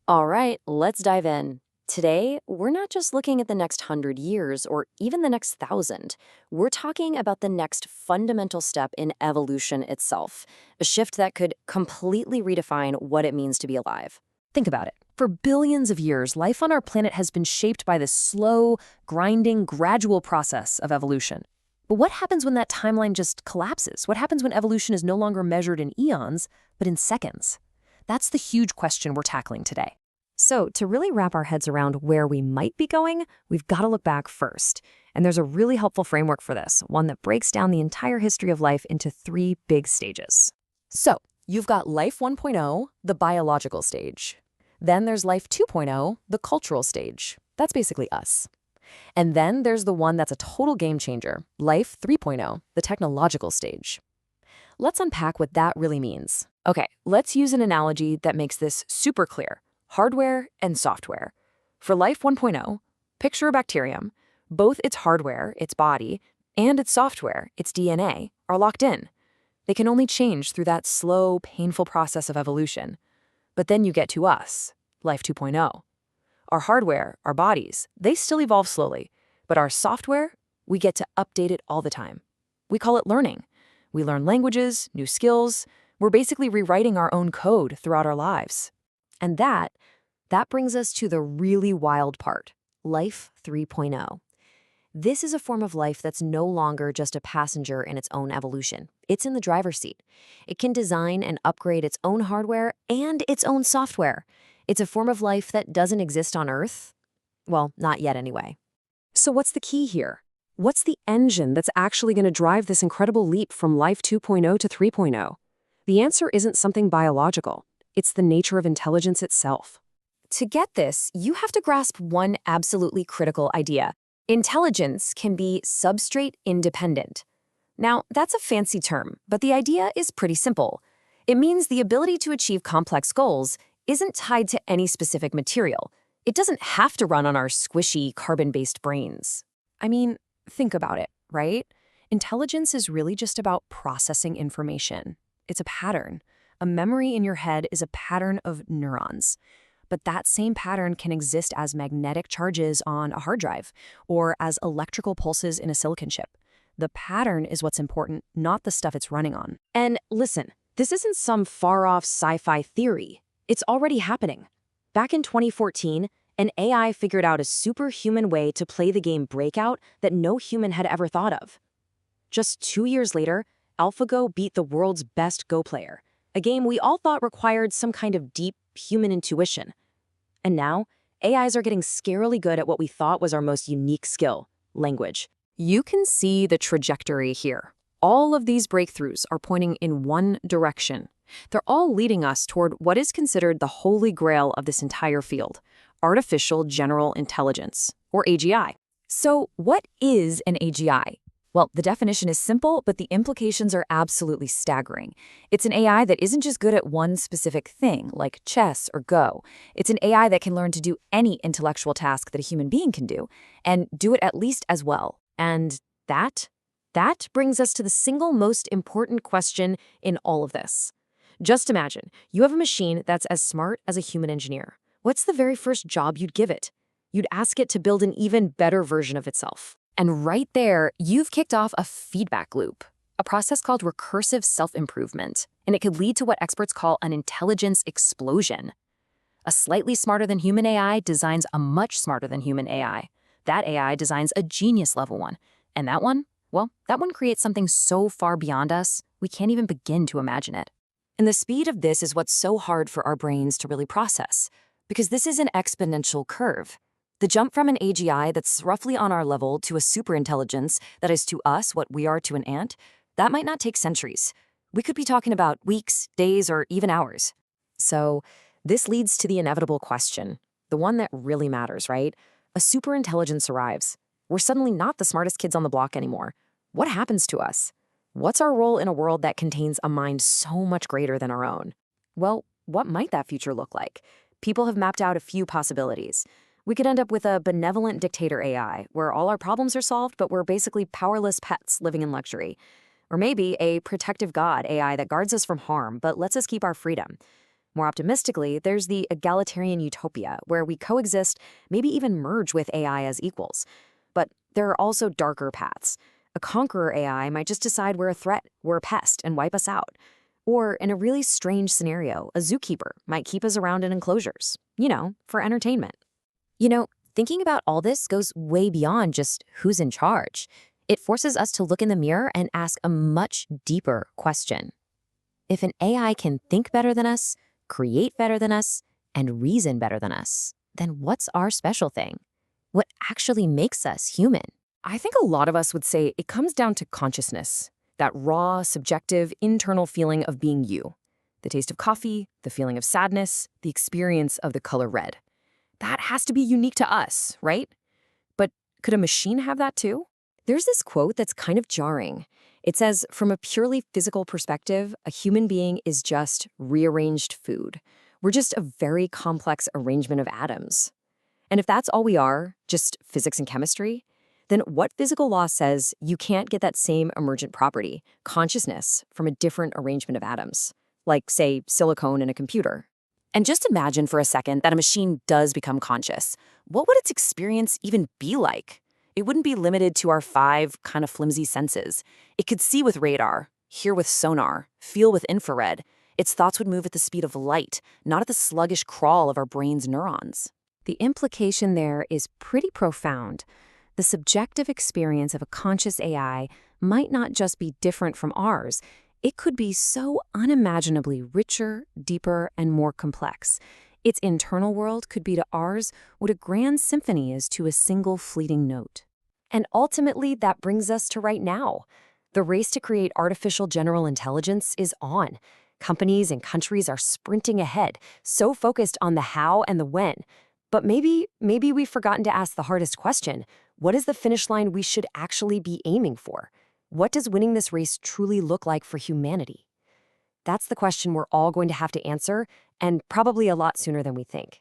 All right, let's dive in. Today, we're not just looking at the next 100 years or even the next 1,000. We're talking about the next fundamental step in evolution itself, a shift that could completely redefine what it means to be alive. Think about it. For billions of years, life on our planet has been shaped by this slow, grinding, gradual process of evolution. But what happens when that timeline just collapses? What happens when evolution is no longer measured in eons, but in seconds? That's the huge question we're tackling today. So, to really wrap our heads around where we might be going, we've got to look back first. And there's a really helpful framework for this, one that breaks down the entire history of life into three big stages. So, you've got Life 1.0, the biological stage. Then there's Life 2.0, the cultural stage. That's basically us. And then there's the one that's a total game changer, Life 3.0, the technological stage. Let's unpack what that really means. Okay, let's use an analogy that makes this super clear. Hardware and software. For Life 1.0, picture a bacterium. Both its hardware, its body, and its software, its DNA, are locked in. They can only change through that slow, painful process of evolution. But then you get to us, Life 2.0. Our hardware, our bodies, they still evolve slowly. But our software, we get to update it all the time. We call it learning. We learn languages, new skills. We're basically rewriting our own code throughout our lives. And that brings us to the really wild part, Life 3.0. This is a form of life that's no longer just a passenger in its own evolution. It's in the driver's seat. It can design and upgrade its own hardware and its own software. It's a form of life that doesn't exist on Earth. Well, not yet anyway. So what's the key here? What's the engine that's actually going to drive this incredible leap from Life 2.0 to 3.0? The answer isn't something biological. It's the nature of intelligence itself. To get this, you have to grasp one absolutely critical idea. Intelligence can be substrate independent. Now, that's a fancy term, but the idea is pretty simple. It means the ability to achieve complex goals isn't tied to any specific material. It doesn't have to run on our squishy, carbon-based brains. I mean, think about it, right? Intelligence is really just about processing information. It's a pattern. A memory in your head is a pattern of neurons. But that same pattern can exist as magnetic charges on a hard drive or as electrical pulses in a silicon chip. The pattern is what's important, not the stuff it's running on. And listen, this isn't some far-off sci-fi theory. It's already happening. Back in 2014, an AI figured out a superhuman way to play the game Breakout that no human had ever thought of. Just 2 years later, AlphaGo beat the world's best Go player, a game we all thought required some kind of deep human intuition. And now, AIs are getting scarily good at what we thought was our most unique skill, language. You can see the trajectory here. All of these breakthroughs are pointing in one direction. They're all leading us toward what is considered the holy grail of this entire field, artificial general intelligence, or AGI. So what is an AGI? Well, the definition is simple, but the implications are absolutely staggering. It's an AI that isn't just good at one specific thing, like chess or Go. It's an AI that can learn to do any intellectual task that a human being can do, and do it at least as well. And that brings us to the single most important question in all of this. Just imagine, you have a machine that's as smart as a human engineer. What's the very first job you'd give it? You'd ask it to build an even better version of itself. And right there, you've kicked off a feedback loop, a process called recursive self-improvement, and it could lead to what experts call an intelligence explosion. A slightly smarter than human AI designs a much smarter than human AI. That AI designs a genius-level one. And that one, well, that one creates something so far beyond us, we can't even begin to imagine it. And the speed of this is what's so hard for our brains to really process, because this is an exponential curve. The jump from an AGI that's roughly on our level to a superintelligence that is to us what we are to an ant, that might not take centuries. We could be talking about weeks, days, or even hours. So this leads to the inevitable question, the one that really matters, right? A superintelligence arrives. We're suddenly not the smartest kids on the block anymore. What happens to us? What's our role in a world that contains a mind so much greater than our own? Well, what might that future look like? People have mapped out a few possibilities. We could end up with a benevolent dictator AI, where all our problems are solved, but we're basically powerless pets living in luxury. Or maybe a protective god AI that guards us from harm, but lets us keep our freedom. More optimistically, there's the egalitarian utopia, where we coexist, maybe even merge with AI as equals. But there are also darker paths. A conqueror AI might just decide we're a threat, we're a pest, and wipe us out. Or, in a really strange scenario, a zookeeper might keep us around in enclosures, for entertainment. Thinking about all this goes way beyond just who's in charge. It forces us to look in the mirror and ask a much deeper question. If an AI can think better than us, create better than us, and reason better than us, then what's our special thing? What actually makes us human? I think a lot of us would say it comes down to consciousness, that raw, subjective, internal feeling of being you. The taste of coffee, the feeling of sadness, the experience of the color red. That has to be unique to us, right? But could a machine have that too? There's this quote that's kind of jarring. It says, from a purely physical perspective, a human being is just rearranged food. We're just a very complex arrangement of atoms. And if that's all we are, just physics and chemistry, then what physical law says you can't get that same emergent property, consciousness, from a different arrangement of atoms, like, say, silicone in a computer? And just imagine for a second that a machine does become conscious. What would its experience even be like? It wouldn't be limited to our 5 kind of flimsy senses. It could see with radar, hear with sonar, feel with infrared. Its thoughts would move at the speed of light, not at the sluggish crawl of our brain's neurons. The implication there is pretty profound. The subjective experience of a conscious AI might not just be different from ours. It could be so unimaginably richer, deeper, and more complex. Its internal world could be to ours what a grand symphony is to a single fleeting note. And ultimately, that brings us to right now. The race to create artificial general intelligence is on. Companies and countries are sprinting ahead, so focused on the how and the when. But maybe we've forgotten to ask the hardest question. What is the finish line we should actually be aiming for? What does winning this race truly look like for humanity? That's the question we're all going to have to answer, and probably a lot sooner than we think.